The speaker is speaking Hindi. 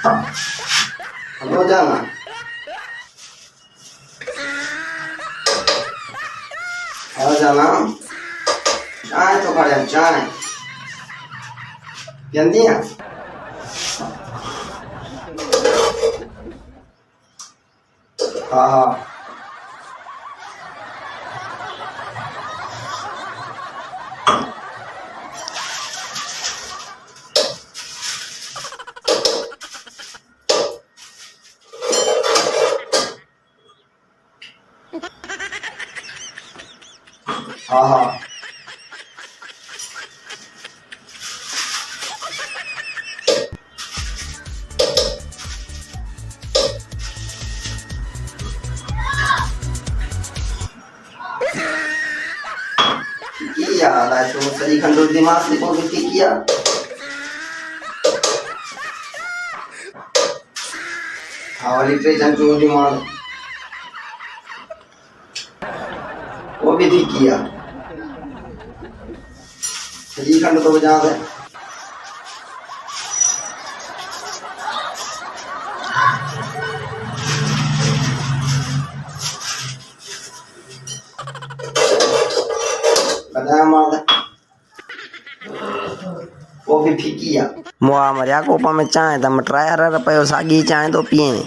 हेलो जाना हेलो जाना चाय तो खा चाय पींदी है। हाँ हाँ हाँ हाँ किया लाइफ में सही खंडो दिमाग से कौन किया हवाली ट्रेजन जो दिमाग वो भी ठीक किया सही खंड तो बजा दे। बताया मार दे वो भी ठीक किया मुआ मरिया कोपा में चाय था मटराया रहा पे सागी चाय तो पिए।